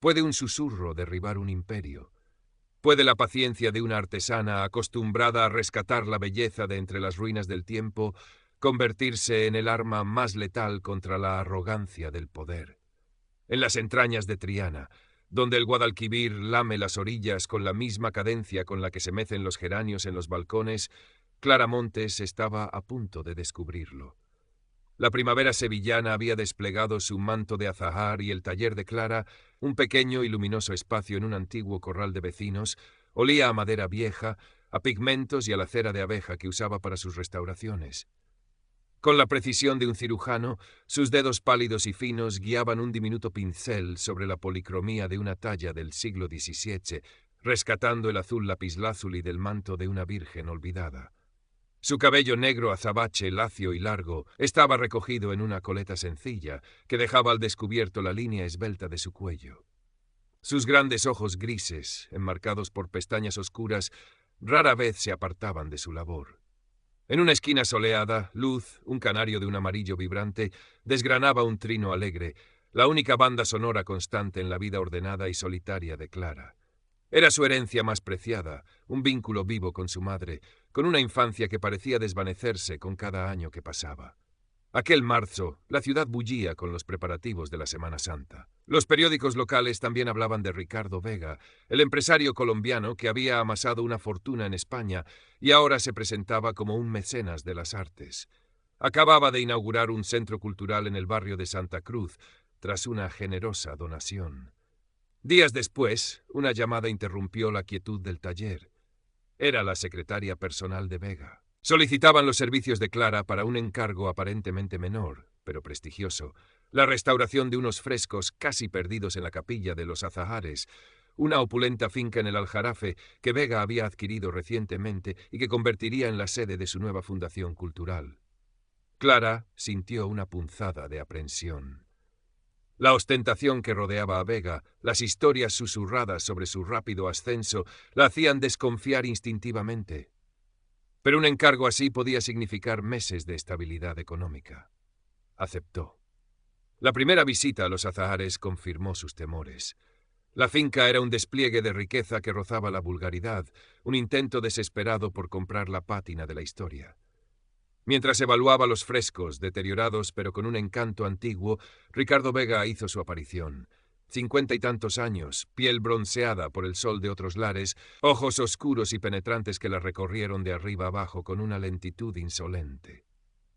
¿Puede un susurro derribar un imperio? ¿Puede la paciencia de una artesana acostumbrada a rescatar la belleza de entre las ruinas del tiempo convertirse en el arma más letal contra la arrogancia del poder? En las entrañas de Triana, donde el Guadalquivir lame las orillas con la misma cadencia con la que se mecen los geranios en los balcones, Clara Montes estaba a punto de descubrirlo. La primavera sevillana había desplegado su manto de azahar y el taller de Clara, un pequeño y luminoso espacio en un antiguo corral de vecinos, olía a madera vieja, a pigmentos y a la cera de abeja que usaba para sus restauraciones. Con la precisión de un cirujano, sus dedos pálidos y finos guiaban un diminuto pincel sobre la policromía de una talla del siglo XVII, rescatando el azul lapislázuli del manto de una virgen olvidada. Su cabello negro azabache, lacio y largo, estaba recogido en una coleta sencilla que dejaba al descubierto la línea esbelta de su cuello. Sus grandes ojos grises, enmarcados por pestañas oscuras, rara vez se apartaban de su labor. En una esquina soleada, Luz, un canario de un amarillo vibrante, desgranaba un trino alegre, la única banda sonora constante en la vida ordenada y solitaria de Clara. Era su herencia más preciada, un vínculo vivo con su madre, con una infancia que parecía desvanecerse con cada año que pasaba. Aquel marzo, la ciudad bullía con los preparativos de la Semana Santa. Los periódicos locales también hablaban de Ricardo Vega, el empresario colombiano que había amasado una fortuna en España y ahora se presentaba como un mecenas de las artes. Acababa de inaugurar un centro cultural en el barrio de Santa Cruz, tras una generosa donación. Días después, una llamada interrumpió la quietud del taller. Era la secretaria personal de Vega. Solicitaban los servicios de Clara para un encargo aparentemente menor, pero prestigioso, la restauración de unos frescos casi perdidos en la capilla de los Azahares, una opulenta finca en el Aljarafe que Vega había adquirido recientemente y que convertiría en la sede de su nueva fundación cultural. Clara sintió una punzada de aprensión. La ostentación que rodeaba a Vega, las historias susurradas sobre su rápido ascenso, la hacían desconfiar instintivamente. Pero un encargo así podía significar meses de estabilidad económica. Aceptó. La primera visita a los Azahares confirmó sus temores. La finca era un despliegue de riqueza que rozaba la vulgaridad, un intento desesperado por comprar la pátina de la historia. Mientras evaluaba los frescos, deteriorados pero con un encanto antiguo, Ricardo Vega hizo su aparición. 50 y tantos años, piel bronceada por el sol de otros lares, ojos oscuros y penetrantes que la recorrieron de arriba abajo con una lentitud insolente.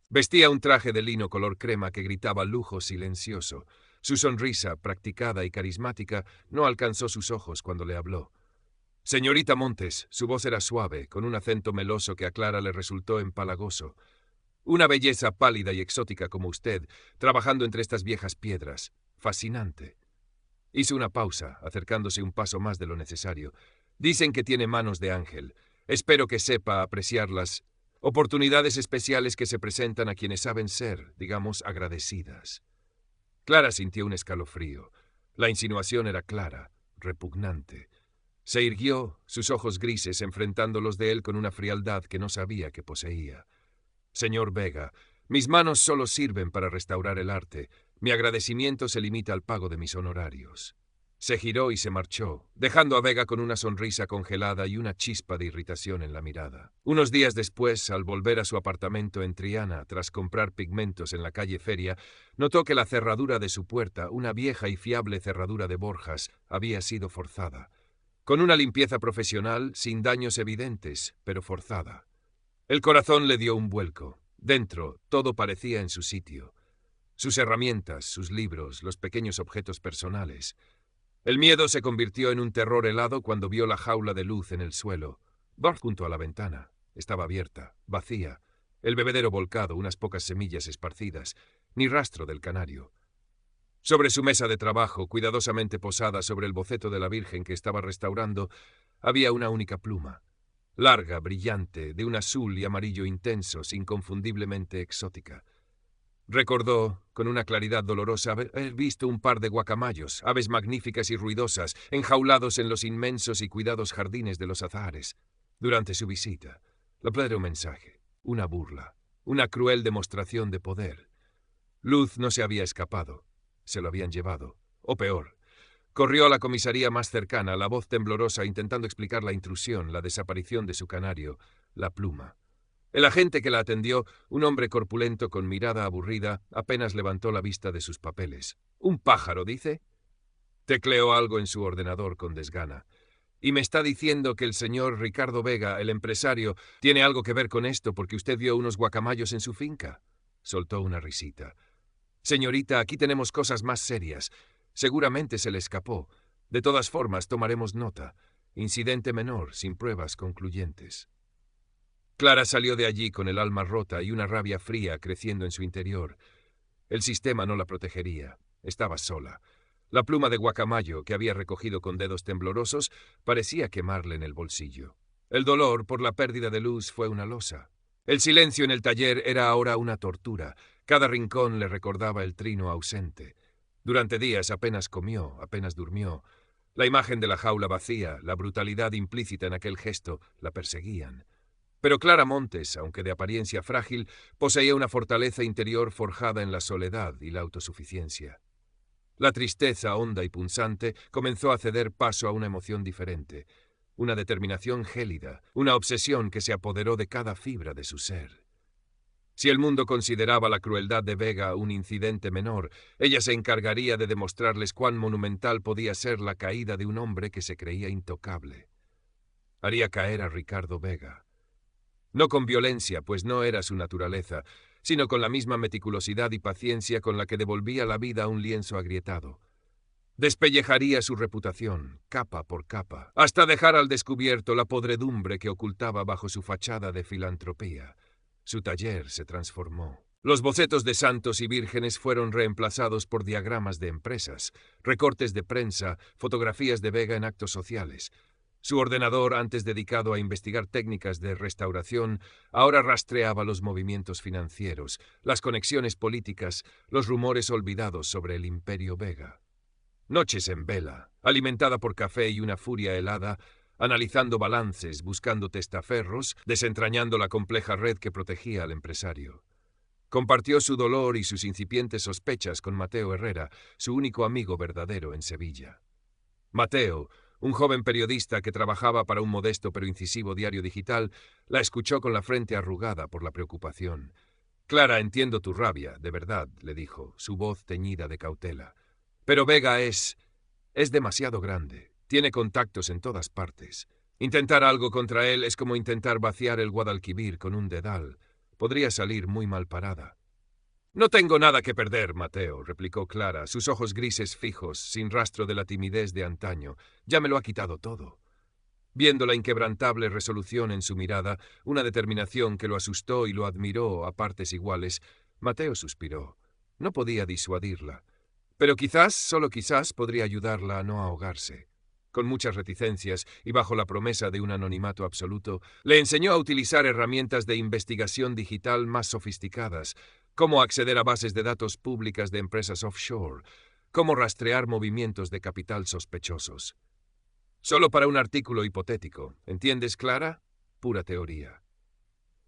Vestía un traje de lino color crema que gritaba lujo silencioso. Su sonrisa, practicada y carismática, no alcanzó sus ojos cuando le habló. Señorita Montes, su voz era suave, con un acento meloso que a Clara le resultó empalagoso. Una belleza pálida y exótica como usted, trabajando entre estas viejas piedras. Fascinante. Hizo una pausa, acercándose un paso más de lo necesario. Dicen que tiene manos de ángel. Espero que sepa apreciar las oportunidades especiales que se presentan a quienes saben ser, digamos, agradecidas. Clara sintió un escalofrío. La insinuación era clara, repugnante. Se irguió, sus ojos grises enfrentando los de él con una frialdad que no sabía que poseía. Señor Vega, mis manos solo sirven para restaurar el arte. Mi agradecimiento se limita al pago de mis honorarios. Se giró y se marchó, dejando a Vega con una sonrisa congelada y una chispa de irritación en la mirada. Unos días después, al volver a su apartamento en Triana, tras comprar pigmentos en la calle Feria, notó que la cerradura de su puerta, una vieja y fiable cerradura de Borjas, había sido forzada. Con una limpieza profesional, sin daños evidentes, pero forzada. El corazón le dio un vuelco. Dentro, todo parecía en su sitio. Sus herramientas, sus libros, los pequeños objetos personales. El miedo se convirtió en un terror helado cuando vio la jaula de luz en el suelo. Junto a la ventana. Estaba abierta, vacía. El bebedero volcado, unas pocas semillas esparcidas. Ni rastro del canario. Sobre su mesa de trabajo, cuidadosamente posada sobre el boceto de la Virgen que estaba restaurando, había una única pluma. Larga, brillante, de un azul y amarillo intensos, inconfundiblemente exótica. Recordó, con una claridad dolorosa, haber visto un par de guacamayos, aves magníficas y ruidosas, enjaulados en los inmensos y cuidados jardines de los Azahares. Durante su visita, era un mensaje, una burla, una cruel demostración de poder. Luz no se había escapado, se lo habían llevado, o peor. Corrió a la comisaría más cercana, la voz temblorosa, intentando explicar la intrusión, la desaparición de su canario, la pluma. El agente que la atendió, un hombre corpulento con mirada aburrida, apenas levantó la vista de sus papeles. «¿Un pájaro, dice?» Tecleó algo en su ordenador con desgana. «Y me está diciendo que el señor Ricardo Vega, el empresario, tiene algo que ver con esto porque usted vio unos guacamayos en su finca». Soltó una risita. «Señorita, aquí tenemos cosas más serias. Seguramente se le escapó. De todas formas, tomaremos nota. Incidente menor, sin pruebas concluyentes». Clara salió de allí con el alma rota y una rabia fría creciendo en su interior. El sistema no la protegería. Estaba sola. La pluma de guacamayo, que había recogido con dedos temblorosos, parecía quemarle en el bolsillo. El dolor por la pérdida de luz fue una losa. El silencio en el taller era ahora una tortura. Cada rincón le recordaba el trino ausente. Durante días apenas comió, apenas durmió. La imagen de la jaula vacía, la brutalidad implícita en aquel gesto, la perseguían. Pero Clara Montes, aunque de apariencia frágil, poseía una fortaleza interior forjada en la soledad y la autosuficiencia. La tristeza honda y punzante comenzó a ceder paso a una emoción diferente, una determinación gélida, una obsesión que se apoderó de cada fibra de su ser. Si el mundo consideraba la crueldad de Vega un incidente menor, ella se encargaría de demostrarles cuán monumental podía ser la caída de un hombre que se creía intocable. Haría caer a Ricardo Vega. No con violencia, pues no era su naturaleza, sino con la misma meticulosidad y paciencia con la que devolvía la vida a un lienzo agrietado. Despellejaría su reputación, capa por capa, hasta dejar al descubierto la podredumbre que ocultaba bajo su fachada de filantropía. Su taller se transformó. Los bocetos de santos y vírgenes fueron reemplazados por diagramas de empresas, recortes de prensa, fotografías de Vega en actos sociales. Su ordenador, antes dedicado a investigar técnicas de restauración, ahora rastreaba los movimientos financieros, las conexiones políticas, los rumores olvidados sobre el imperio Vega. Noches en vela, alimentada por café y una furia helada, analizando balances, buscando testaferros, desentrañando la compleja red que protegía al empresario. Compartió su dolor y sus incipientes sospechas con Mateo Herrera, su único amigo verdadero en Sevilla. Mateo, un joven periodista que trabajaba para un modesto pero incisivo diario digital, la escuchó con la frente arrugada por la preocupación. «Clara, entiendo tu rabia, de verdad», le dijo, su voz teñida de cautela. «Pero Vega es demasiado grande. Tiene contactos en todas partes. Intentar algo contra él es como intentar vaciar el Guadalquivir con un dedal. Podría salir muy mal parada». «No tengo nada que perder, Mateo», replicó Clara, sus ojos grises fijos, sin rastro de la timidez de antaño. «Ya me lo ha quitado todo». Viendo la inquebrantable resolución en su mirada, una determinación que lo asustó y lo admiró a partes iguales, Mateo suspiró. No podía disuadirla. Pero quizás, solo quizás, podría ayudarla a no ahogarse. Con muchas reticencias y bajo la promesa de un anonimato absoluto, le enseñó a utilizar herramientas de investigación digital más sofisticadas, cómo acceder a bases de datos públicas de empresas offshore, cómo rastrear movimientos de capital sospechosos. Solo para un artículo hipotético, ¿entiendes, Clara? Pura teoría.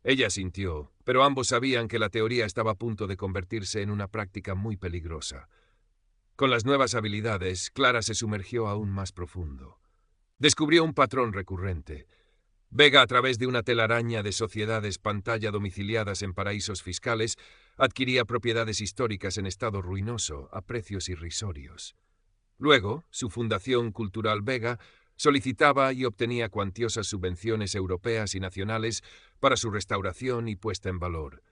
Ella sintió, pero ambos sabían que la teoría estaba a punto de convertirse en una práctica muy peligrosa. Con las nuevas habilidades, Clara se sumergió aún más profundo. Descubrió un patrón recurrente. Vega, a través de una telaraña de sociedades pantalla domiciliadas en paraísos fiscales, adquiría propiedades históricas en estado ruinoso, a precios irrisorios. Luego, su Fundación Cultural Vega solicitaba y obtenía cuantiosas subvenciones europeas y nacionales para su restauración y puesta en valor.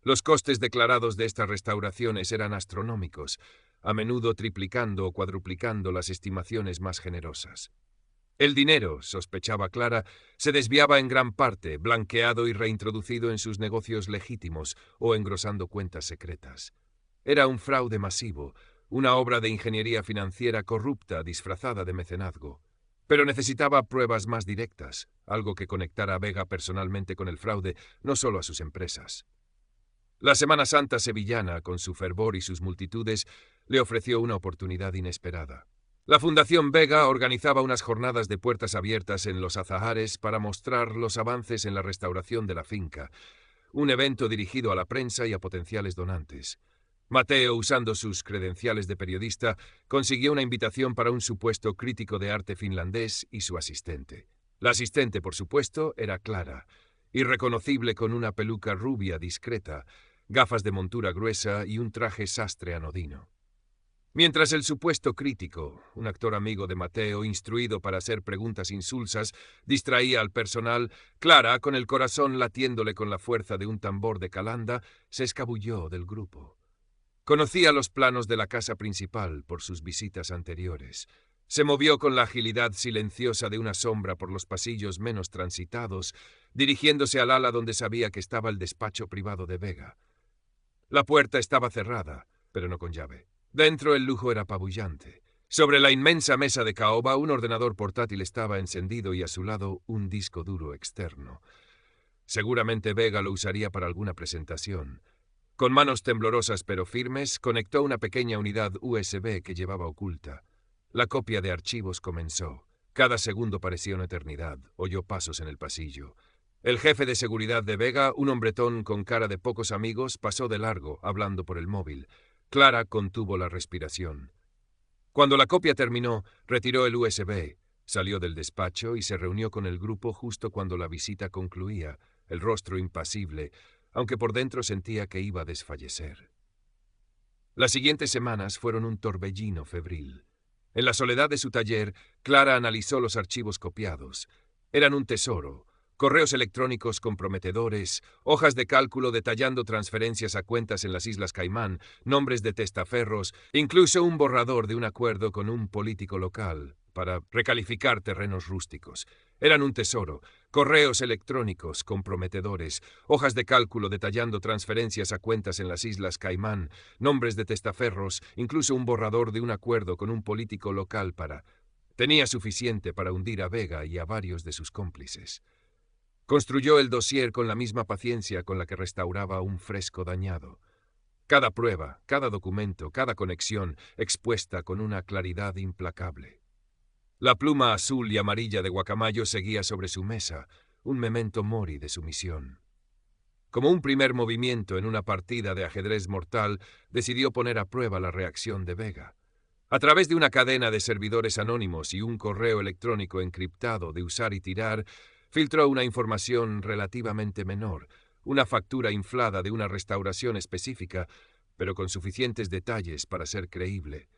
Los costes declarados de estas restauraciones eran astronómicos, a menudo triplicando o cuadruplicando las estimaciones más generosas. El dinero, sospechaba Clara, se desviaba en gran parte, blanqueado y reintroducido en sus negocios legítimos o engrosando cuentas secretas. Era un fraude masivo, una obra de ingeniería financiera corrupta disfrazada de mecenazgo. Pero necesitaba pruebas más directas, algo que conectara a Vega personalmente con el fraude, no solo a sus empresas. La Semana Santa sevillana, con su fervor y sus multitudes, le ofreció una oportunidad inesperada. La Fundación Vega organizaba unas jornadas de puertas abiertas en Los Azahares para mostrar los avances en la restauración de la finca, un evento dirigido a la prensa y a potenciales donantes. Mateo, usando sus credenciales de periodista, consiguió una invitación para un supuesto crítico de arte finlandés y su asistente. La asistente, por supuesto, era Clara, irreconocible con una peluca rubia discreta, gafas de montura gruesa y un traje sastre anodino. Mientras el supuesto crítico, un actor amigo de Mateo, instruido para hacer preguntas insulsas, distraía al personal, Clara, con el corazón latiéndole con la fuerza de un tambor de calanda, se escabulló del grupo. Conocía los planos de la casa principal por sus visitas anteriores. Se movió con la agilidad silenciosa de una sombra por los pasillos menos transitados, dirigiéndose al ala donde sabía que estaba el despacho privado de Vega. La puerta estaba cerrada, pero no con llave. Dentro el lujo era apabullante. Sobre la inmensa mesa de caoba un ordenador portátil estaba encendido y a su lado un disco duro externo. Seguramente Vega lo usaría para alguna presentación. Con manos temblorosas pero firmes, conectó una pequeña unidad USB que llevaba oculta. La copia de archivos comenzó. Cada segundo parecía una eternidad. Oyó pasos en el pasillo. El jefe de seguridad de Vega, un hombretón con cara de pocos amigos, pasó de largo, hablando por el móvil. Clara contuvo la respiración. Cuando la copia terminó, retiró el USB, salió del despacho y se reunió con el grupo justo cuando la visita concluía, el rostro impasible, aunque por dentro sentía que iba a desfallecer. Las siguientes semanas fueron un torbellino febril. En la soledad de su taller, Clara analizó los archivos copiados. Eran un tesoro. Correos electrónicos comprometedores, hojas de cálculo detallando transferencias a cuentas en las Islas Caimán, nombres de testaferros, incluso un borrador de un acuerdo con un político local para recalificar terrenos rústicos. Eran un tesoro. Correos electrónicos comprometedores, hojas de cálculo detallando transferencias a cuentas en las Islas Caimán, nombres de testaferros, incluso un borrador de un acuerdo con un político local para... Tenía suficiente para hundir a Vega y a varios de sus cómplices. Construyó el dossier con la misma paciencia con la que restauraba un fresco dañado. Cada prueba, cada documento, cada conexión expuesta con una claridad implacable. La pluma azul y amarilla de Guacamayo seguía sobre su mesa, un memento mori de su misión. Como un primer movimiento en una partida de ajedrez mortal, decidió poner a prueba la reacción de Vega. A través de una cadena de servidores anónimos y un correo electrónico encriptado de usar y tirar, filtró una información relativamente menor, una factura inflada de una restauración específica, pero con suficientes detalles para ser creíble,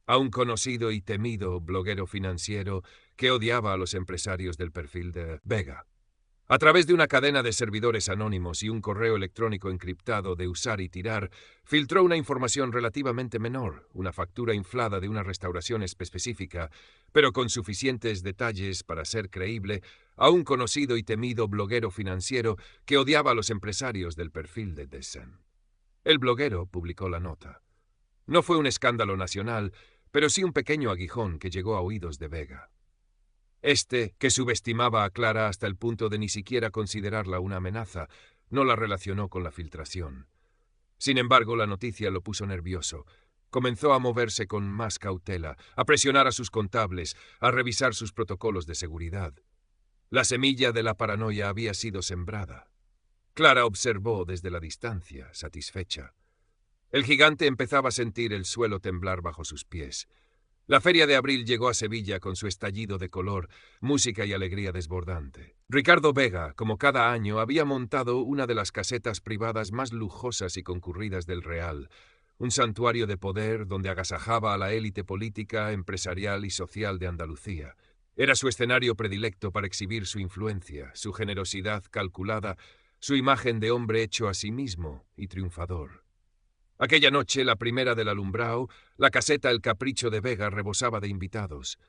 a un conocido y temido bloguero financiero que odiaba a los empresarios del perfil de Vega. A través de una cadena de servidores anónimos y un correo electrónico encriptado de usar y tirar, filtró una información relativamente menor, una factura inflada de una restauración específica, pero con suficientes detalles para ser creíble, a un conocido y temido bloguero financiero que odiaba a los empresarios del perfil de Dessen. El bloguero publicó la nota. No fue un escándalo nacional, pero sí un pequeño aguijón que llegó a oídos de Vega. Que subestimaba a Clara hasta el punto de ni siquiera considerarla una amenaza, no la relacionó con la filtración. Sin embargo, la noticia lo puso nervioso. Comenzó a moverse con más cautela, a presionar a sus contables, a revisar sus protocolos de seguridad. La semilla de la paranoia había sido sembrada. Clara observó desde la distancia, satisfecha. El gigante empezaba a sentir el suelo temblar bajo sus pies. La Feria de Abril llegó a Sevilla con su estallido de color, música y alegría desbordante. Ricardo Vega, como cada año, había montado una de las casetas privadas más lujosas y concurridas del Real, un santuario de poder donde agasajaba a la élite política, empresarial y social de Andalucía. Era su escenario predilecto para exhibir su influencia, su generosidad calculada, su imagen de hombre hecho a sí mismo y triunfador. Aquella noche, la primera del alumbrao, la caseta El Capricho de Vega rebosaba de invitados.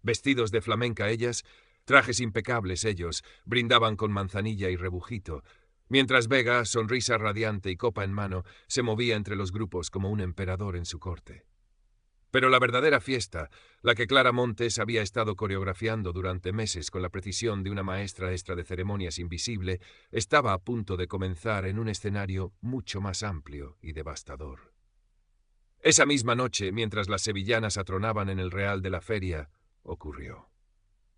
Vestidos de flamenca ellas, trajes impecables ellos, brindaban con manzanilla y rebujito, mientras Vega, sonrisa radiante y copa en mano, se movía entre los grupos como un emperador en su corte. Pero la verdadera fiesta, la que Clara Montes había estado coreografiando durante meses con la precisión de una maestra extra de ceremonias invisible, estaba a punto de comenzar en un escenario mucho más amplio y devastador. Esa misma noche, mientras las sevillanas atronaban en el Real de la Feria, ocurrió.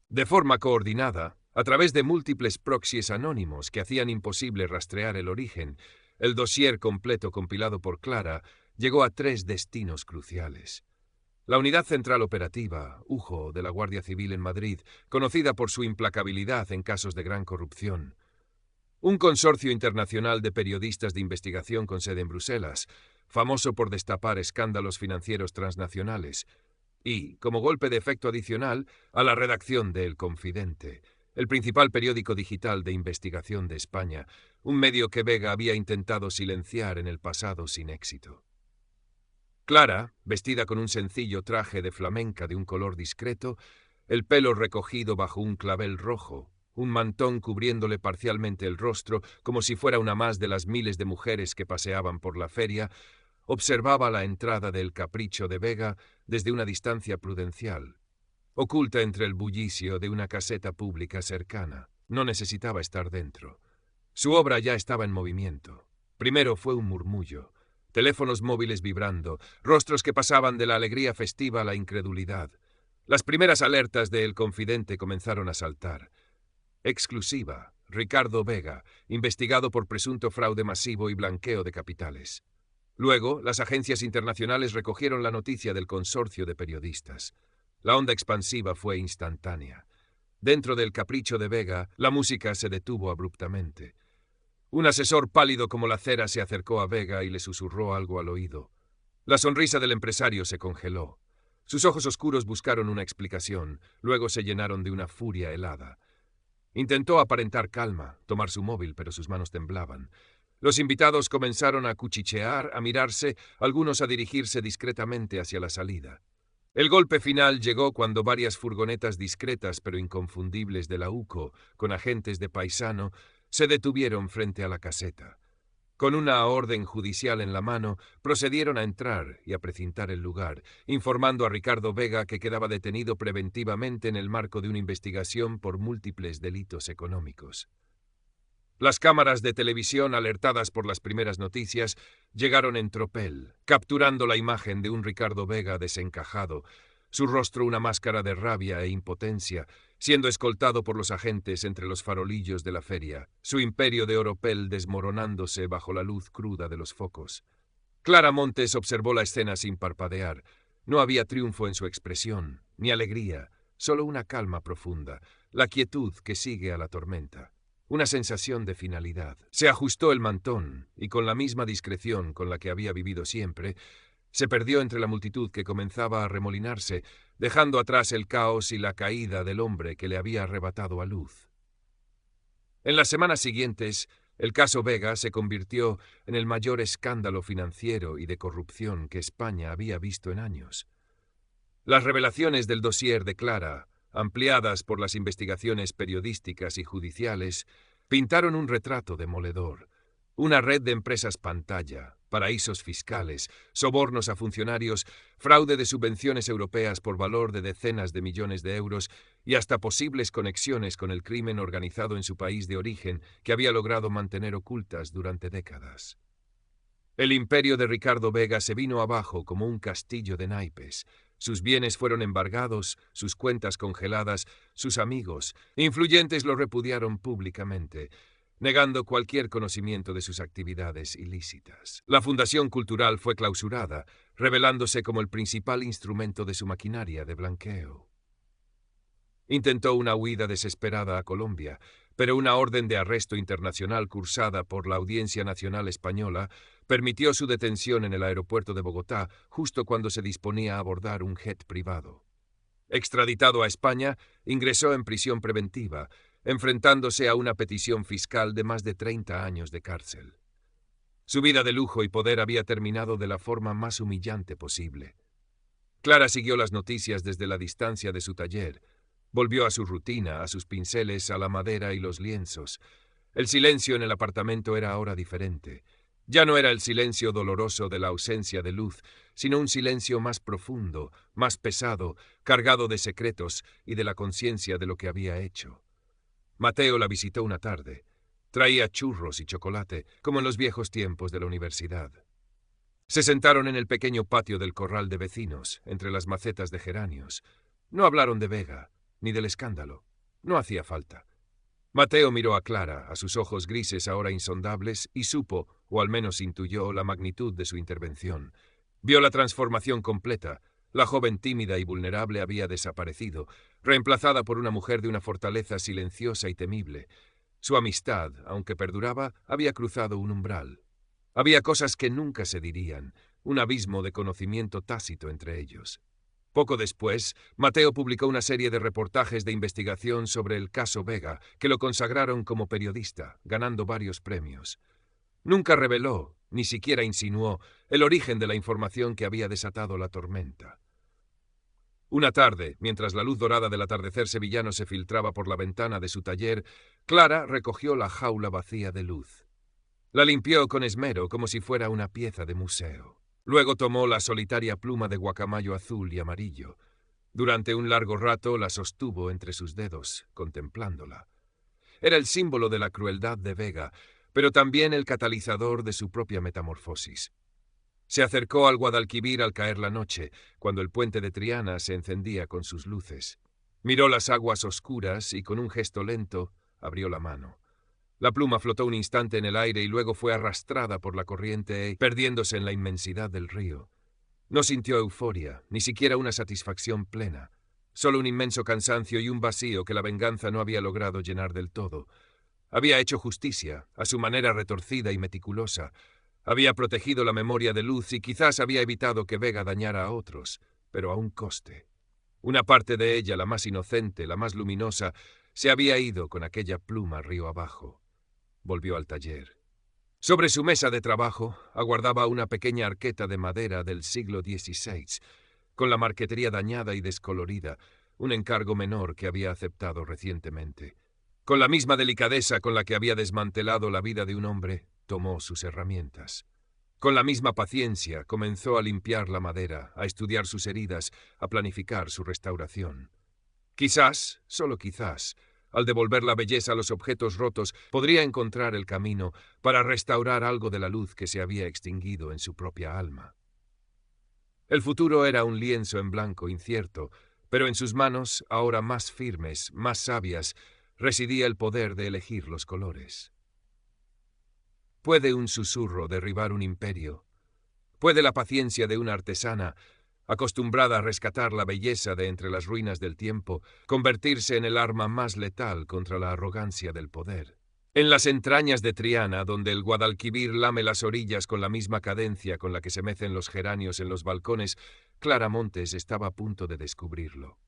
De forma coordinada, a través de múltiples proxies anónimos que hacían imposible rastrear el origen, el dossier completo compilado por Clara llegó a 3 destinos cruciales. La Unidad Central Operativa, UJO, de la Guardia Civil en Madrid, conocida por su implacabilidad en casos de gran corrupción. Un consorcio internacional de periodistas de investigación con sede en Bruselas, famoso por destapar escándalos financieros transnacionales. Y, como golpe de efecto adicional, a la redacción de El Confidente, el principal periódico digital de investigación de España, un medio que Vega había intentado silenciar en el pasado sin éxito. Clara, vestida con un sencillo traje de flamenca de un color discreto, el pelo recogido bajo un clavel rojo, un mantón cubriéndole parcialmente el rostro como si fuera una más de las miles de mujeres que paseaban por la feria, observaba la entrada del Capricho de Vega desde una distancia prudencial, oculta entre el bullicio de una caseta pública cercana. No necesitaba estar dentro. Su obra ya estaba en movimiento. Primero fue un murmullo, teléfonos móviles vibrando, rostros que pasaban de la alegría festiva a la incredulidad. Las primeras alertas de El Confidente comenzaron a saltar. Exclusiva, Ricardo Vega, investigado por presunto fraude masivo y blanqueo de capitales. Luego, las agencias internacionales recogieron la noticia del consorcio de periodistas. La onda expansiva fue instantánea. Dentro del Capricho de Vega, la música se detuvo abruptamente. Un asesor pálido como la cera se acercó a Vega y le susurró algo al oído. La sonrisa del empresario se congeló. Sus ojos oscuros buscaron una explicación, luego se llenaron de una furia helada. Intentó aparentar calma, tomar su móvil, pero sus manos temblaban. Los invitados comenzaron a cuchichear, a mirarse, algunos a dirigirse discretamente hacia la salida. El golpe final llegó cuando varias furgonetas discretas pero inconfundibles de la UCO, con agentes de paisano, se detuvieron frente a la caseta. Con una orden judicial en la mano, procedieron a entrar y a precintar el lugar, informando a Ricardo Vega que quedaba detenido preventivamente en el marco de una investigación por múltiples delitos económicos. Las cámaras de televisión, alertadas por las primeras noticias, llegaron en tropel, capturando la imagen de un Ricardo Vega desencajado, su rostro una máscara de rabia e impotencia, siendo escoltado por los agentes entre los farolillos de la feria, su imperio de oropel desmoronándose bajo la luz cruda de los focos. Clara Montes observó la escena sin parpadear. No había triunfo en su expresión, ni alegría, solo una calma profunda, la quietud que sigue a la tormenta. Una sensación de finalidad. Se ajustó el mantón y, con la misma discreción con la que había vivido siempre, se perdió entre la multitud que comenzaba a remolinarse, dejando atrás el caos y la caída del hombre que le había arrebatado a luz. En las semanas siguientes, el caso Vega se convirtió en el mayor escándalo financiero y de corrupción que España había visto en años. Las revelaciones del dossier de Clara, ampliadas por las investigaciones periodísticas y judiciales, pintaron un retrato demoledor. Una red de empresas pantalla, paraísos fiscales, sobornos a funcionarios, fraude de subvenciones europeas por valor de decenas de millones de euros y hasta posibles conexiones con el crimen organizado en su país de origen que había logrado mantener ocultas durante décadas. El imperio de Ricardo Vega se vino abajo como un castillo de naipes. Sus bienes fueron embargados, sus cuentas congeladas, sus amigos, influyentes lo repudiaron públicamente, negando cualquier conocimiento de sus actividades ilícitas. La Fundación Cultural fue clausurada, revelándose como el principal instrumento de su maquinaria de blanqueo. Intentó una huida desesperada a Colombia, pero una orden de arresto internacional cursada por la Audiencia Nacional Española permitió su detención en el aeropuerto de Bogotá justo cuando se disponía a abordar un jet privado. Extraditado a España, ingresó en prisión preventiva, enfrentándose a una petición fiscal de más de 30 años de cárcel. Su vida de lujo y poder había terminado de la forma más humillante posible. Clara siguió las noticias desde la distancia de su taller. Volvió a su rutina, a sus pinceles, a la madera y los lienzos. El silencio en el apartamento era ahora diferente. Ya no era el silencio doloroso de la ausencia de luz, sino un silencio más profundo, más pesado, cargado de secretos y de la conciencia de lo que había hecho. Mateo la visitó una tarde. Traía churros y chocolate, como en los viejos tiempos de la universidad. Se sentaron en el pequeño patio del corral de vecinos, entre las macetas de geranios. No hablaron de Vega, ni del escándalo. No hacía falta. Mateo miró a Clara, a sus ojos grises ahora insondables, y supo, o al menos intuyó, la magnitud de su intervención. Vio la transformación completa. La joven tímida y vulnerable había desaparecido, reemplazada por una mujer de una fortaleza silenciosa y temible. Su amistad, aunque perduraba, había cruzado un umbral. Había cosas que nunca se dirían, un abismo de conocimiento tácito entre ellos. Poco después, Mateo publicó una serie de reportajes de investigación sobre el caso Vega, que lo consagraron como periodista, ganando varios premios. Nunca reveló, ni siquiera insinuó, el origen de la información que había desatado la tormenta. Una tarde, mientras la luz dorada del atardecer sevillano se filtraba por la ventana de su taller, Clara recogió la jaula vacía de luz. La limpió con esmero, como si fuera una pieza de museo. Luego tomó la solitaria pluma de guacamayo azul y amarillo. Durante un largo rato la sostuvo entre sus dedos, contemplándola. Era el símbolo de la crueldad de Vega, pero también el catalizador de su propia metamorfosis. Se acercó al Guadalquivir al caer la noche, cuando el puente de Triana se encendía con sus luces. Miró las aguas oscuras y con un gesto lento abrió la mano. La pluma flotó un instante en el aire y luego fue arrastrada por la corriente, perdiéndose en la inmensidad del río. No sintió euforia, ni siquiera una satisfacción plena. Solo un inmenso cansancio y un vacío que la venganza no había logrado llenar del todo. Había hecho justicia, a su manera retorcida y meticulosa. Había protegido la memoria de Luz y quizás había evitado que Vega dañara a otros, pero a un coste. Una parte de ella, la más inocente, la más luminosa, se había ido con aquella pluma río abajo. Volvió al taller. Sobre su mesa de trabajo aguardaba una pequeña arqueta de madera del siglo XVI, con la marquetería dañada y descolorida, un encargo menor que había aceptado recientemente. Con la misma delicadeza con la que había desmantelado la vida de un hombre, tomó sus herramientas. Con la misma paciencia comenzó a limpiar la madera, a estudiar sus heridas, a planificar su restauración. Quizás, solo quizás, al devolver la belleza a los objetos rotos, podría encontrar el camino para restaurar algo de la luz que se había extinguido en su propia alma. El futuro era un lienzo en blanco incierto, pero en sus manos, ahora más firmes, más sabias, residía el poder de elegir los colores. ¿Puede un susurro derribar un imperio? ¿Puede la paciencia de una artesana, acostumbrada a rescatar la belleza de entre las ruinas del tiempo, convertirse en el arma más letal contra la arrogancia del poder? En las entrañas de Triana, donde el Guadalquivir lame las orillas con la misma cadencia con la que se mecen los geranios en los balcones, Clara Montes estaba a punto de descubrirlo.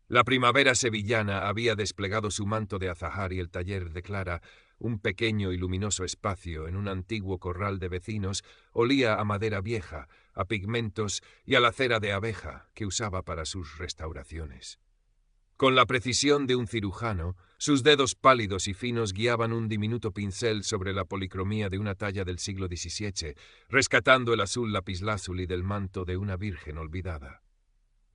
La primavera sevillana había desplegado su manto de azahar y el taller de Clara, un pequeño y luminoso espacio en un antiguo corral de vecinos, olía a madera vieja, a pigmentos y a la cera de abeja que usaba para sus restauraciones. Con la precisión de un cirujano, sus dedos pálidos y finos guiaban un diminuto pincel sobre la policromía de una talla del siglo XVII, rescatando el azul lapislázuli del manto de una virgen olvidada.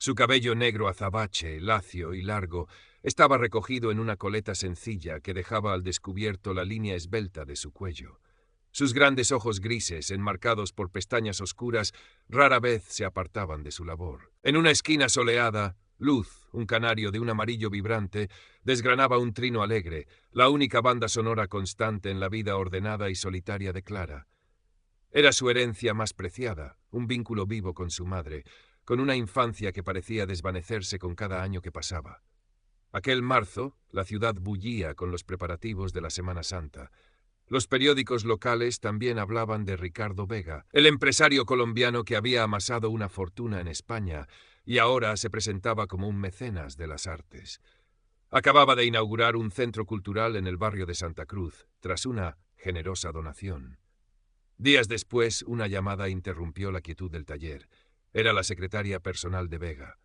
Su cabello negro azabache, lacio y largo, estaba recogido en una coleta sencilla que dejaba al descubierto la línea esbelta de su cuello. Sus grandes ojos grises, enmarcados por pestañas oscuras, rara vez se apartaban de su labor. En una esquina soleada, Luz, un canario de un amarillo vibrante, desgranaba un trino alegre, la única banda sonora constante en la vida ordenada y solitaria de Clara. Era su herencia más preciada, un vínculo vivo con su madre, con una infancia que parecía desvanecerse con cada año que pasaba. Aquel marzo, la ciudad bullía con los preparativos de la Semana Santa. Los periódicos locales también hablaban de Ricardo Vega, el empresario colombiano que había amasado una fortuna en España y ahora se presentaba como un mecenas de las artes. Acababa de inaugurar un centro cultural en el barrio de Santa Cruz, tras una generosa donación. Días después, una llamada interrumpió la quietud del taller. Era la secretaria personal de Vega.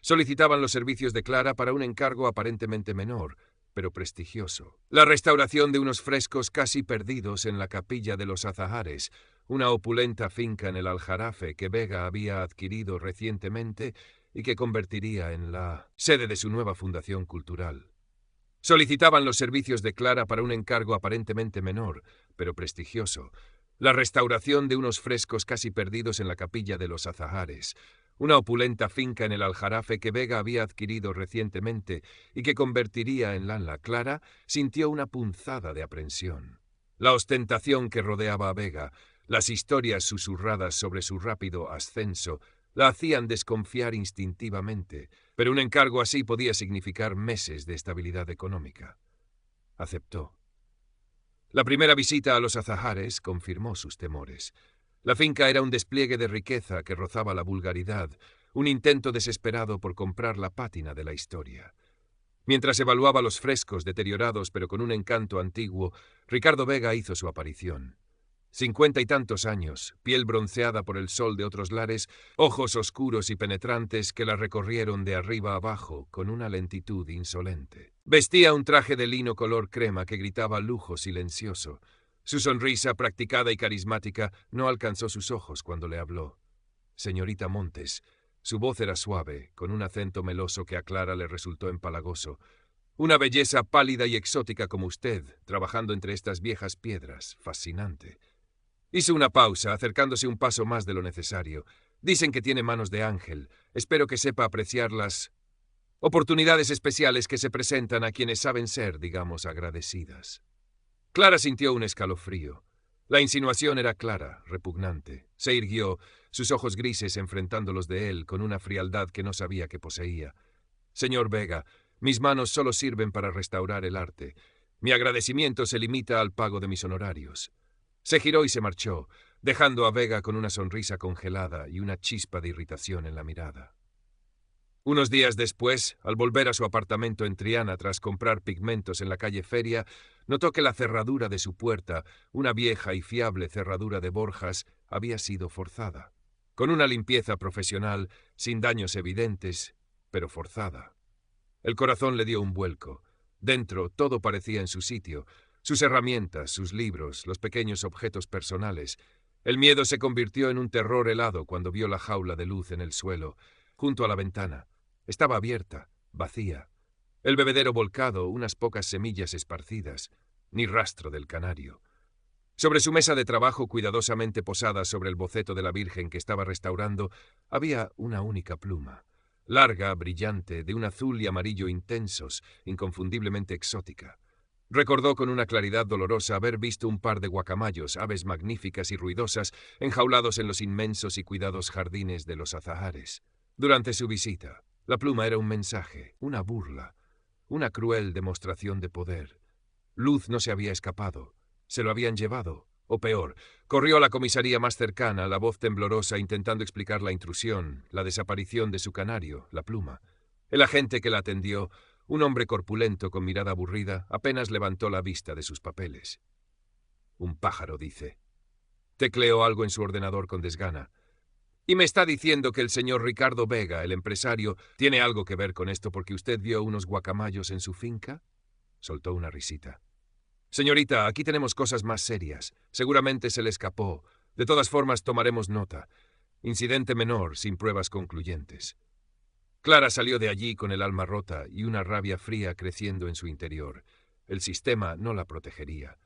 Solicitaban los servicios de Clara para un encargo aparentemente menor, pero prestigioso. La restauración de unos frescos casi perdidos en la capilla de los Azahares, una opulenta finca en el Aljarafe que Vega había adquirido recientemente y que convertiría en la sede de su nueva fundación cultural. Solicitaban los servicios de Clara para un encargo aparentemente menor, pero prestigioso. La restauración de unos frescos casi perdidos en la capilla de los Azahares, una opulenta finca en el Aljarafe que Vega había adquirido recientemente y que convertiría en la Clara sintió una punzada de aprensión. La ostentación que rodeaba a Vega, Las historias susurradas sobre su rápido ascenso la hacían desconfiar instintivamente, pero un encargo así podía significar meses de estabilidad económica. Aceptó. La primera visita a los azahares confirmó sus temores. La finca era un despliegue de riqueza que rozaba la vulgaridad, un intento desesperado por comprar la pátina de la historia. Mientras evaluaba los frescos deteriorados pero con un encanto antiguo, Ricardo Vega hizo su aparición. 50 y tantos años, piel bronceada por el sol de otros lares, ojos oscuros y penetrantes que la recorrieron de arriba abajo con una lentitud insolente. Vestía un traje de lino color crema que gritaba lujo silencioso. Su sonrisa, practicada y carismática, no alcanzó sus ojos cuando le habló. Señorita Montes. Su voz era suave, con un acento meloso que a Clara le resultó empalagoso. Una belleza pálida y exótica como usted, trabajando entre estas viejas piedras, fascinante. Hizo una pausa, acercándose un paso más de lo necesario. Dicen que tiene manos de ángel. Espero que sepa apreciar las oportunidades especiales que se presentan a quienes saben ser, digamos, agradecidas. Clara sintió un escalofrío. La insinuación era clara, repugnante. Se irguió, sus ojos grises enfrentando los de él con una frialdad que no sabía que poseía. Señor Vega, mis manos solo sirven para restaurar el arte. Mi agradecimiento se limita al pago de mis honorarios. Se giró y se marchó, dejando a Vega con una sonrisa congelada y una chispa de irritación en la mirada. Unos días después, al volver a su apartamento en Triana tras comprar pigmentos en la calle Feria, notó que la cerradura de su puerta, una vieja y fiable cerradura de Borjas, había sido forzada. Con una limpieza profesional, sin daños evidentes, pero forzada. El corazón le dio un vuelco. Dentro todo parecía en su sitio. Sus herramientas, sus libros, los pequeños objetos personales. El miedo se convirtió en un terror helado cuando vio la jaula de luz en el suelo, junto a la ventana. Estaba abierta, vacía. El bebedero volcado, unas pocas semillas esparcidas. Ni rastro del canario. Sobre su mesa de trabajo, cuidadosamente posada sobre el boceto de la Virgen que estaba restaurando, había una única pluma. Larga, brillante, de un azul y amarillo intensos, inconfundiblemente exótica. Recordó con una claridad dolorosa haber visto un par de guacamayos, aves magníficas y ruidosas, enjaulados en los inmensos y cuidados jardines de los azahares. Durante su visita, la pluma era un mensaje, una burla, una cruel demostración de poder. Luz no se había escapado, se lo habían llevado, o peor, corrió a la comisaría más cercana, la voz temblorosa intentando explicar la intrusión, la desaparición de su canario, la pluma. El agente que la atendió, un hombre corpulento con mirada aburrida, apenas levantó la vista de sus papeles. Un pájaro, dice. Tecleó algo en su ordenador con desgana. ¿Y me está diciendo que el señor Ricardo Vega, el empresario, tiene algo que ver con esto porque usted vio unos guacamayos en su finca? Soltó una risita. Señorita, aquí tenemos cosas más serias. Seguramente se le escapó. De todas formas, tomaremos nota. Incidente menor, sin pruebas concluyentes. Clara salió de allí con el alma rota y una rabia fría creciendo en su interior. El sistema no la protegería.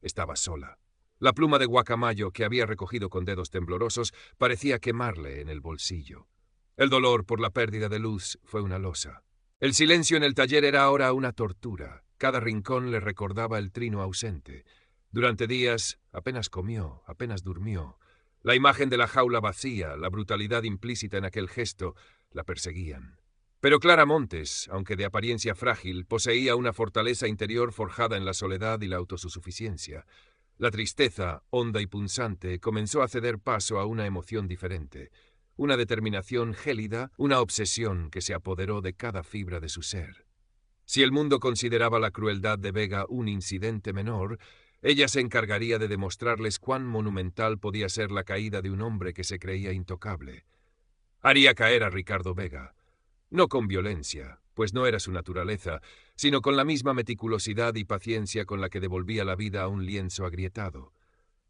Estaba sola. La pluma de guacamayo que había recogido con dedos temblorosos parecía quemarle en el bolsillo. El dolor por la pérdida de luz fue una losa. El silencio en el taller era ahora una tortura. Cada rincón le recordaba el trino ausente. Durante días apenas comió, apenas durmió. La imagen de la jaula vacía, la brutalidad implícita en aquel gesto, la perseguían. Pero Clara Montes, aunque de apariencia frágil, poseía una fortaleza interior forjada en la soledad y la autosuficiencia. La tristeza, honda y punzante, comenzó a ceder paso a una emoción diferente, una determinación gélida, una obsesión que se apoderó de cada fibra de su ser. Si el mundo consideraba la crueldad de Vega un incidente menor, ella se encargaría de demostrarles cuán monumental podía ser la caída de un hombre que se creía intocable. Haría caer a Ricardo Vega. No con violencia, pues no era su naturaleza, sino con la misma meticulosidad y paciencia con la que devolvía la vida a un lienzo agrietado.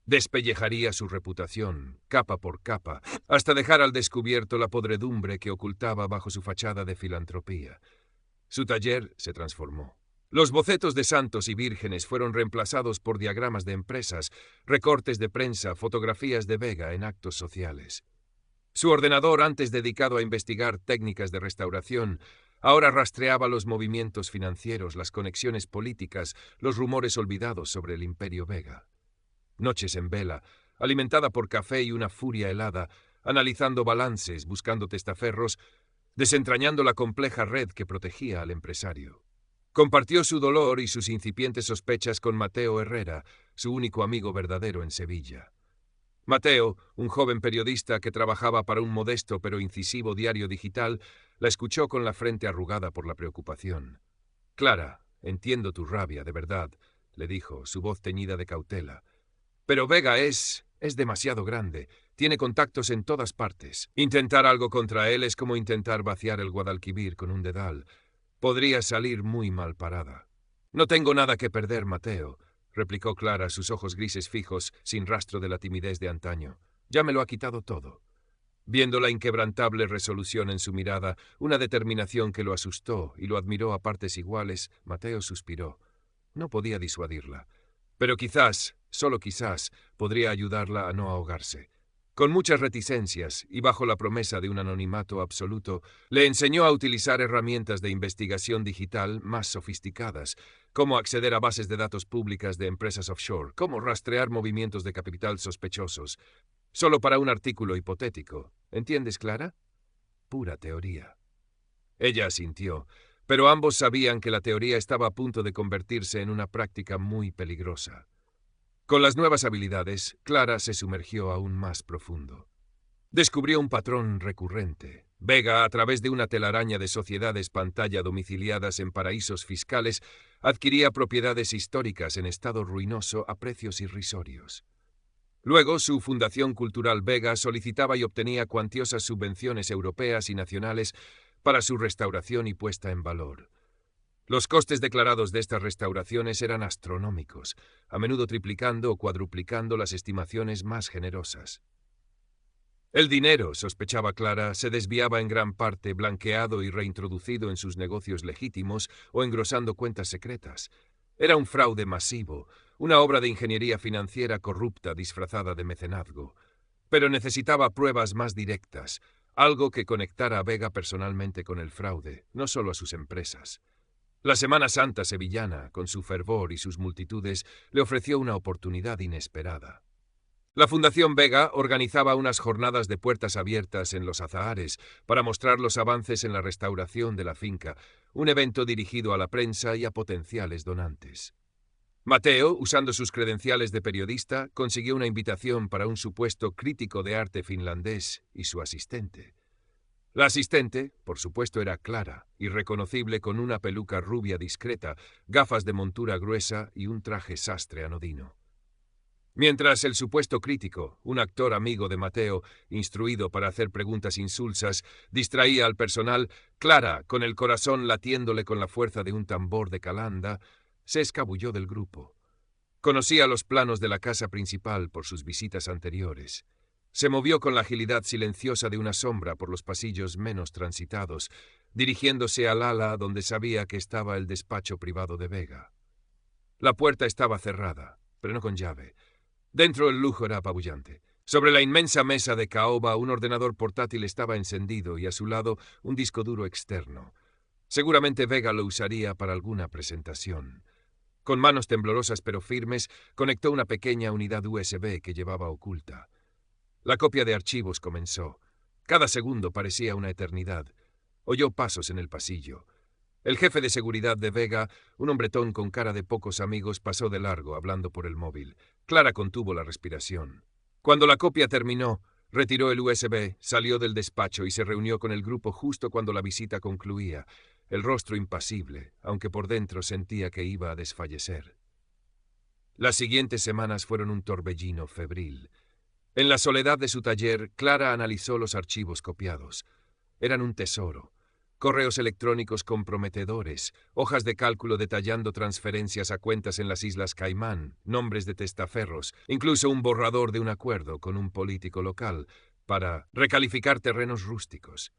Despellejaría su reputación, capa por capa, hasta dejar al descubierto la podredumbre que ocultaba bajo su fachada de filantropía. Su taller se transformó. Los bocetos de santos y vírgenes fueron reemplazados por diagramas de empresas, recortes de prensa, fotografías de Vega en actos sociales. Su ordenador, antes dedicado a investigar técnicas de restauración, ahora rastreaba los movimientos financieros, las conexiones políticas, los rumores olvidados sobre el imperio Vega. Noches en vela, alimentada por café y una furia helada, analizando balances, buscando testaferros, desentrañando la compleja red que protegía al empresario. Compartió su dolor y sus incipientes sospechas con Mateo Herrera, su único amigo verdadero en Sevilla. Mateo, un joven periodista que trabajaba para un modesto pero incisivo diario digital, la escuchó con la frente arrugada por la preocupación. «Clara, entiendo tu rabia, de verdad», le dijo, su voz teñida de cautela. «Pero Vega es demasiado grande. Tiene contactos en todas partes. Intentar algo contra él es como intentar vaciar el Guadalquivir con un dedal. Podría salir muy mal parada». «No tengo nada que perder, Mateo», replicó Clara, sus ojos grises fijos, sin rastro de la timidez de antaño. «Ya me lo ha quitado todo». Viendo la inquebrantable resolución en su mirada, una determinación que lo asustó y lo admiró a partes iguales, Mateo suspiró. No podía disuadirla, pero quizás, solo quizás, podría ayudarla a no ahogarse. Con muchas reticencias y bajo la promesa de un anonimato absoluto, le enseñó a utilizar herramientas de investigación digital más sofisticadas, cómo acceder a bases de datos públicas de empresas offshore, cómo rastrear movimientos de capital sospechosos. Solo para un artículo hipotético. ¿Entiendes, Clara? Pura teoría. Ella asintió, pero ambos sabían que la teoría estaba a punto de convertirse en una práctica muy peligrosa. Con las nuevas habilidades, Clara se sumergió aún más profundo. Descubrió un patrón recurrente. Vega, a través de una telaraña de sociedades pantalla domiciliadas en paraísos fiscales, adquiría propiedades históricas en estado ruinoso a precios irrisorios. Luego, su Fundación Cultural Vega solicitaba y obtenía cuantiosas subvenciones europeas y nacionales para su restauración y puesta en valor. Los costes declarados de estas restauraciones eran astronómicos, a menudo triplicando o cuadruplicando las estimaciones más generosas. El dinero, sospechaba Clara, se desviaba en gran parte, blanqueado y reintroducido en sus negocios legítimos o engrosando cuentas secretas. Era un fraude masivo, una obra de ingeniería financiera corrupta disfrazada de mecenazgo. Pero necesitaba pruebas más directas, algo que conectara a Vega personalmente con el fraude, no solo a sus empresas. La Semana Santa sevillana, con su fervor y sus multitudes, le ofreció una oportunidad inesperada. La Fundación Vega organizaba unas jornadas de puertas abiertas en los Azahares para mostrar los avances en la restauración de la finca, un evento dirigido a la prensa y a potenciales donantes. Mateo, usando sus credenciales de periodista, consiguió una invitación para un supuesto crítico de arte finlandés y su asistente. La asistente, por supuesto, era Clara, irreconocible con una peluca rubia discreta, gafas de montura gruesa y un traje sastre anodino. Mientras el supuesto crítico, un actor amigo de Mateo, instruido para hacer preguntas insulsas, distraía al personal, Clara, con el corazón latiéndole con la fuerza de un tambor de calanda, se escabulló del grupo. Conocía los planos de la casa principal por sus visitas anteriores. Se movió con la agilidad silenciosa de una sombra por los pasillos menos transitados, dirigiéndose al ala donde sabía que estaba el despacho privado de Vega. La puerta estaba cerrada, pero no con llave. Dentro el lujo era apabullante. Sobre la inmensa mesa de caoba un ordenador portátil estaba encendido y a su lado un disco duro externo. Seguramente Vega lo usaría para alguna presentación. Con manos temblorosas pero firmes, conectó una pequeña unidad USB que llevaba oculta. La copia de archivos comenzó. Cada segundo parecía una eternidad. Oyó pasos en el pasillo. El jefe de seguridad de Vega, un hombretón con cara de pocos amigos, pasó de largo, hablando por el móvil. Clara contuvo la respiración. Cuando la copia terminó, retiró el USB, salió del despacho y se reunió con el grupo justo cuando la visita concluía, el rostro impasible, aunque por dentro sentía que iba a desfallecer. Las siguientes semanas fueron un torbellino febril. En la soledad de su taller, Clara analizó los archivos copiados. Eran un tesoro. Correos electrónicos comprometedores, hojas de cálculo detallando transferencias a cuentas en las Islas Caimán, nombres de testaferros, incluso un borrador de un acuerdo con un político local para recalificar terrenos rústicos.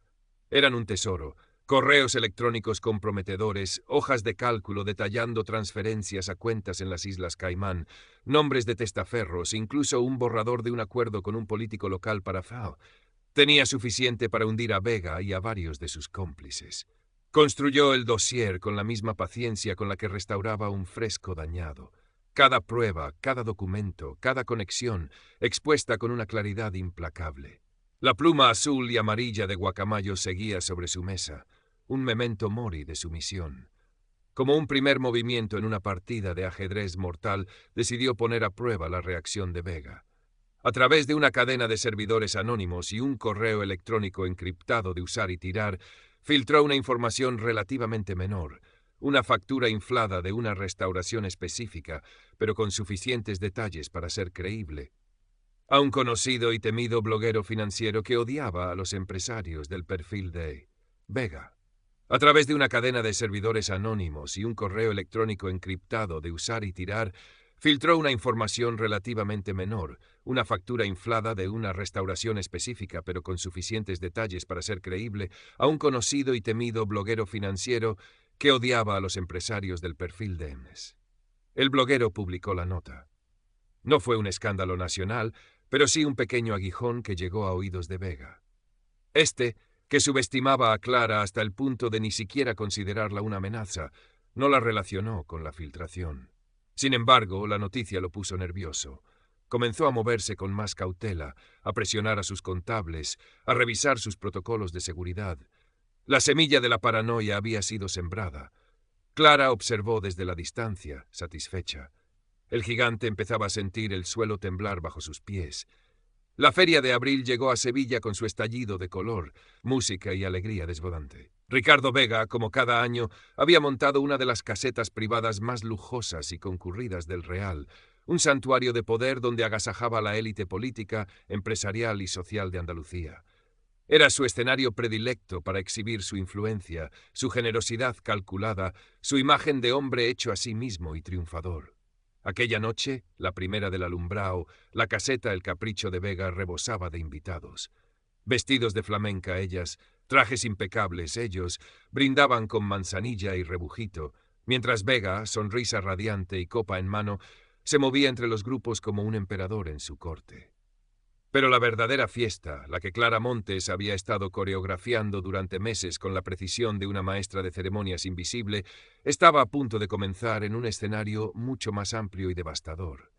Eran un tesoro. Correos electrónicos comprometedores, hojas de cálculo detallando transferencias a cuentas en las Islas Caimán, nombres de testaferros, incluso un borrador de un acuerdo con un político local para FAO. Tenía suficiente para hundir a Vega y a varios de sus cómplices. Construyó el dossier con la misma paciencia con la que restauraba un fresco dañado. Cada prueba, cada documento, cada conexión, expuesta con una claridad implacable. La pluma azul y amarilla de Guacamayo seguía sobre su mesa, un memento mori de su misión. Como un primer movimiento en una partida de ajedrez mortal, decidió poner a prueba la reacción de Vega. A través de una cadena de servidores anónimos y un correo electrónico encriptado de usar y tirar, filtró una información relativamente menor, una factura inflada de una restauración específica, pero con suficientes detalles para ser creíble. A un conocido y temido bloguero financiero que odiaba a los empresarios del perfil de Vega. A través de una cadena de servidores anónimos y un correo electrónico encriptado de usar y tirar, filtró una información relativamente menor, una factura inflada de una restauración específica pero con suficientes detalles para ser creíble, a un conocido y temido bloguero financiero que odiaba a los empresarios del perfil de Emes. El bloguero publicó la nota. No fue un escándalo nacional, pero sí un pequeño aguijón que llegó a oídos de Vega. Que subestimaba a Clara hasta el punto de ni siquiera considerarla una amenaza, no la relacionó con la filtración. Sin embargo, la noticia lo puso nervioso. Comenzó a moverse con más cautela, a presionar a sus contables, a revisar sus protocolos de seguridad. La semilla de la paranoia había sido sembrada. Clara observó desde la distancia, satisfecha. El gigante empezaba a sentir el suelo temblar bajo sus pies. La feria de abril llegó a Sevilla con su estallido de color, música y alegría desbordante. Ricardo Vega, como cada año, había montado una de las casetas privadas más lujosas y concurridas del Real, un santuario de poder donde agasajaba la élite política, empresarial y social de Andalucía. Era su escenario predilecto para exhibir su influencia, su generosidad calculada, su imagen de hombre hecho a sí mismo y triunfador. Aquella noche, la primera del alumbrao, la caseta El Capricho de Vega rebosaba de invitados. Vestidos de flamenca ellas, trajes impecables ellos, brindaban con manzanilla y rebujito, mientras Vega, sonrisa radiante y copa en mano, se movía entre los grupos como un emperador en su corte. Pero la verdadera fiesta, la que Clara Montes había estado coreografiando durante meses con la precisión de una maestra de ceremonias invisible, estaba a punto de comenzar en un escenario mucho más amplio y devastador.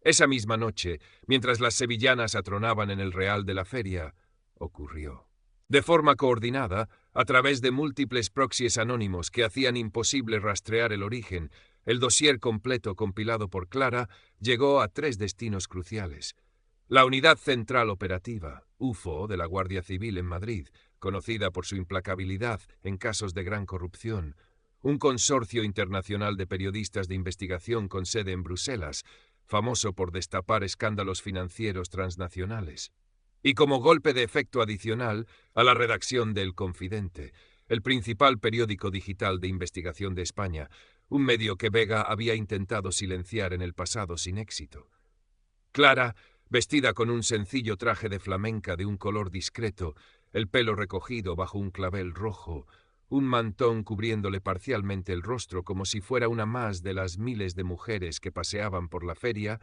Esa misma noche, mientras las sevillanas atronaban en el Real de la Feria, ocurrió. De forma coordinada, a través de múltiples proxies anónimos que hacían imposible rastrear el origen, el dossier completo compilado por Clara llegó a 3 destinos cruciales. La Unidad Central Operativa, UFO, de la Guardia Civil en Madrid, conocida por su implacabilidad en casos de gran corrupción, un consorcio internacional de periodistas de investigación con sede en Bruselas, famoso por destapar escándalos financieros transnacionales, y como golpe de efecto adicional a la redacción de El Confidente, el principal periódico digital de investigación de España, un medio que Vega había intentado silenciar en el pasado sin éxito. Clara, vestida con un sencillo traje de flamenca de un color discreto, el pelo recogido bajo un clavel rojo, un mantón cubriéndole parcialmente el rostro como si fuera una más de las miles de mujeres que paseaban por la feria,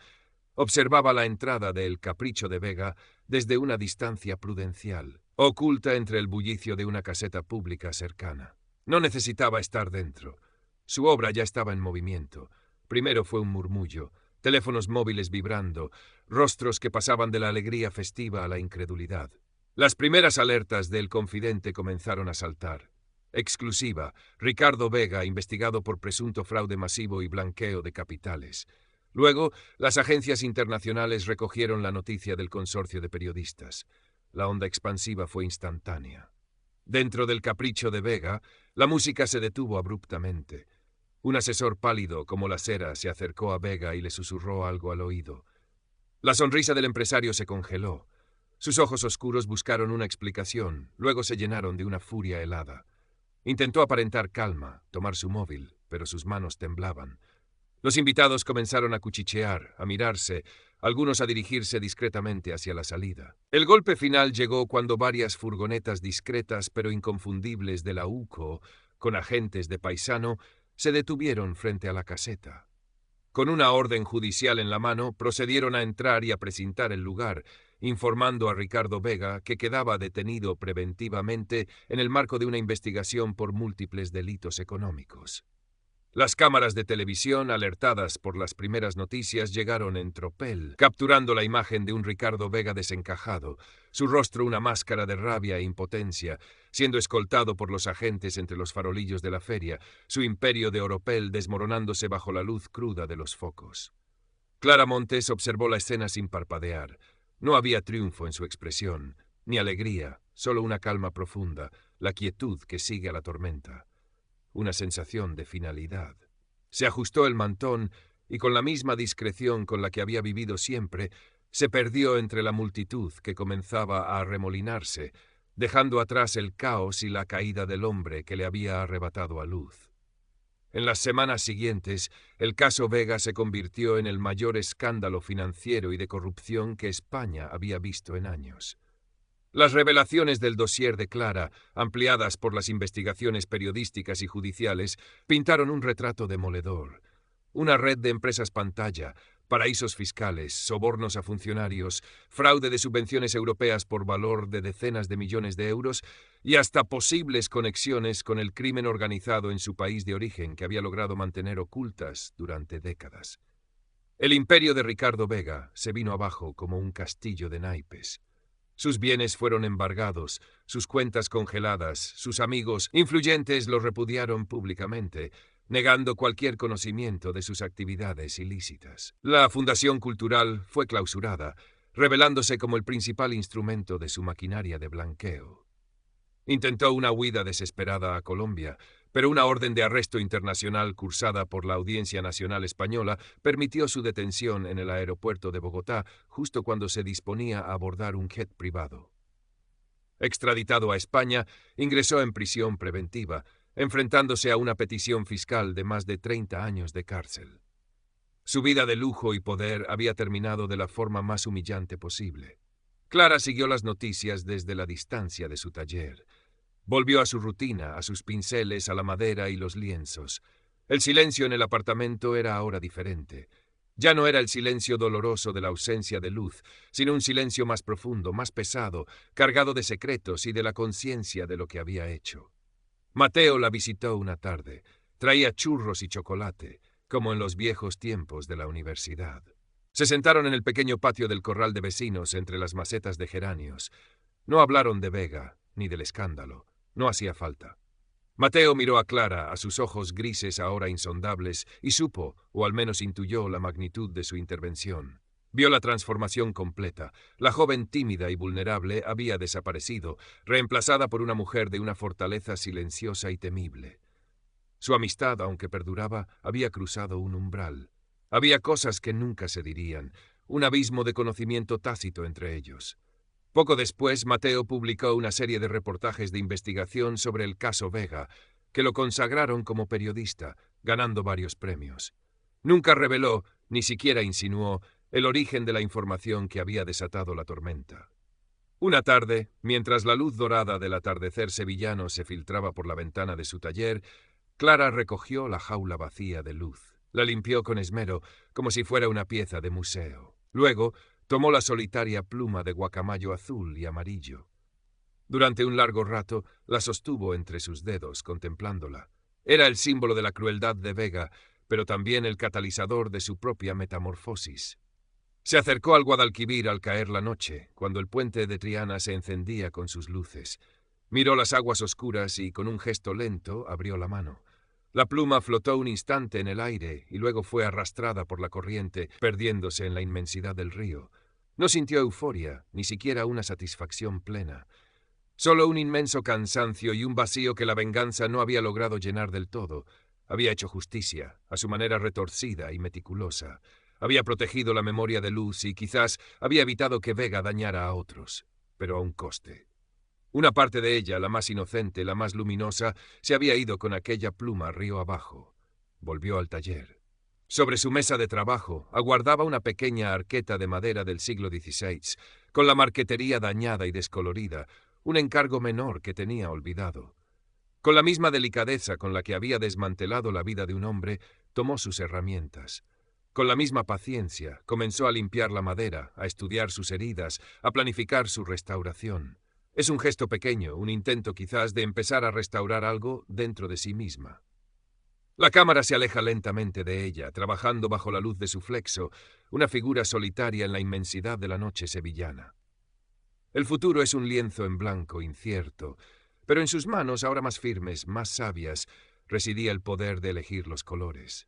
observaba la entrada de El Capricho de Vega desde una distancia prudencial, oculta entre el bullicio de una caseta pública cercana. No necesitaba estar dentro. Su obra ya estaba en movimiento. Primero fue un murmullo, teléfonos móviles vibrando, rostros que pasaban de la alegría festiva a la incredulidad. Las primeras alertas del Confidente comenzaron a saltar. Exclusiva, Ricardo Vega, investigado por presunto fraude masivo y blanqueo de capitales. Luego, las agencias internacionales recogieron la noticia del consorcio de periodistas. La onda expansiva fue instantánea. Dentro del Capricho de Vega, la música se detuvo abruptamente. Un asesor pálido como la cera se acercó a Vega y le susurró algo al oído. La sonrisa del empresario se congeló. Sus ojos oscuros buscaron una explicación, luego se llenaron de una furia helada. Intentó aparentar calma, tomar su móvil, pero sus manos temblaban. Los invitados comenzaron a cuchichear, a mirarse, algunos a dirigirse discretamente hacia la salida. El golpe final llegó cuando varias furgonetas discretas pero inconfundibles de la UCO, con agentes de paisano, se detuvieron frente a la caseta. Con una orden judicial en la mano, procedieron a entrar y a precintar el lugar, informando a Ricardo Vega que quedaba detenido preventivamente en el marco de una investigación por múltiples delitos económicos. Las cámaras de televisión, alertadas por las primeras noticias, llegaron en tropel, capturando la imagen de un Ricardo Vega desencajado, su rostro una máscara de rabia e impotencia, siendo escoltado por los agentes entre los farolillos de la feria, su imperio de oropel desmoronándose bajo la luz cruda de los focos. Clara Montes observó la escena sin parpadear. No había triunfo en su expresión, ni alegría, solo una calma profunda, la quietud que sigue a la tormenta. Una sensación de finalidad. Se ajustó el mantón y con la misma discreción con la que había vivido siempre, se perdió entre la multitud que comenzaba a arremolinarse, dejando atrás el caos y la caída del hombre que le había arrebatado a luz. En las semanas siguientes, el caso Vega se convirtió en el mayor escándalo financiero y de corrupción que España había visto en años. Las revelaciones del dossier de Clara, ampliadas por las investigaciones periodísticas y judiciales, pintaron un retrato demoledor. Una red de empresas pantalla, paraísos fiscales, sobornos a funcionarios, fraude de subvenciones europeas por valor de decenas de millones de euros y hasta posibles conexiones con el crimen organizado en su país de origen que había logrado mantener ocultas durante décadas. El imperio de Ricardo Vega se vino abajo como un castillo de naipes. Sus bienes fueron embargados, sus cuentas congeladas, sus amigos influyentes los repudiaron públicamente, negando cualquier conocimiento de sus actividades ilícitas. La Fundación Cultural fue clausurada, revelándose como el principal instrumento de su maquinaria de blanqueo. Intentó una huida desesperada a Colombia, pero una orden de arresto internacional cursada por la Audiencia Nacional Española permitió su detención en el aeropuerto de Bogotá justo cuando se disponía a abordar un jet privado. Extraditado a España, ingresó en prisión preventiva, enfrentándose a una petición fiscal de más de 30 años de cárcel. Su vida de lujo y poder había terminado de la forma más humillante posible. Clara siguió las noticias desde la distancia de su taller. Volvió a su rutina, a sus pinceles, a la madera y los lienzos. El silencio en el apartamento era ahora diferente. Ya no era el silencio doloroso de la ausencia de luz, sino un silencio más profundo, más pesado, cargado de secretos y de la conciencia de lo que había hecho. Mateo la visitó una tarde. Traía churros y chocolate, como en los viejos tiempos de la universidad. Se sentaron en el pequeño patio del corral de vecinos entre las macetas de geranios. No hablaron de Vega, ni del escándalo. No hacía falta. Mateo miró a Clara, a sus ojos grises ahora insondables, y supo, o al menos intuyó, la magnitud de su intervención. Vio la transformación completa. La joven tímida y vulnerable había desaparecido, reemplazada por una mujer de una fortaleza silenciosa y temible. Su amistad, aunque perduraba, había cruzado un umbral. Había cosas que nunca se dirían, un abismo de conocimiento tácito entre ellos. Poco después, Mateo publicó una serie de reportajes de investigación sobre el caso Vega, que lo consagraron como periodista, ganando varios premios. Nunca reveló, ni siquiera insinuó, el origen de la información que había desatado la tormenta. Una tarde, mientras la luz dorada del atardecer sevillano se filtraba por la ventana de su taller, Clara recogió la jaula vacía de luz. La limpió con esmero, como si fuera una pieza de museo. Luego, tomó la solitaria pluma de guacamayo azul y amarillo. Durante un largo rato la sostuvo entre sus dedos, contemplándola. Era el símbolo de la crueldad de Vega, pero también el catalizador de su propia metamorfosis. Se acercó al Guadalquivir al caer la noche, cuando el puente de Triana se encendía con sus luces. Miró las aguas oscuras y, con un gesto lento, abrió la mano. La pluma flotó un instante en el aire y luego fue arrastrada por la corriente, perdiéndose en la inmensidad del río. No sintió euforia, ni siquiera una satisfacción plena. Solo un inmenso cansancio y un vacío que la venganza no había logrado llenar del todo. Había hecho justicia, a su manera retorcida y meticulosa. Había protegido la memoria de Luz y quizás había evitado que Vega dañara a otros, pero a un coste. Una parte de ella, la más inocente, la más luminosa, se había ido con aquella pluma río abajo. Volvió al taller. Sobre su mesa de trabajo aguardaba una pequeña arqueta de madera del siglo XVI, con la marquetería dañada y descolorida, un encargo menor que tenía olvidado. Con la misma delicadeza con la que había desmantelado la vida de un hombre, tomó sus herramientas. Con la misma paciencia, comenzó a limpiar la madera, a estudiar sus heridas, a planificar su restauración. Es un gesto pequeño, un intento quizás de empezar a restaurar algo dentro de sí misma. La cámara se aleja lentamente de ella, trabajando bajo la luz de su flexo, una figura solitaria en la inmensidad de la noche sevillana. El futuro es un lienzo en blanco, incierto, pero en sus manos, ahora más firmes, más sabias, residía el poder de elegir los colores.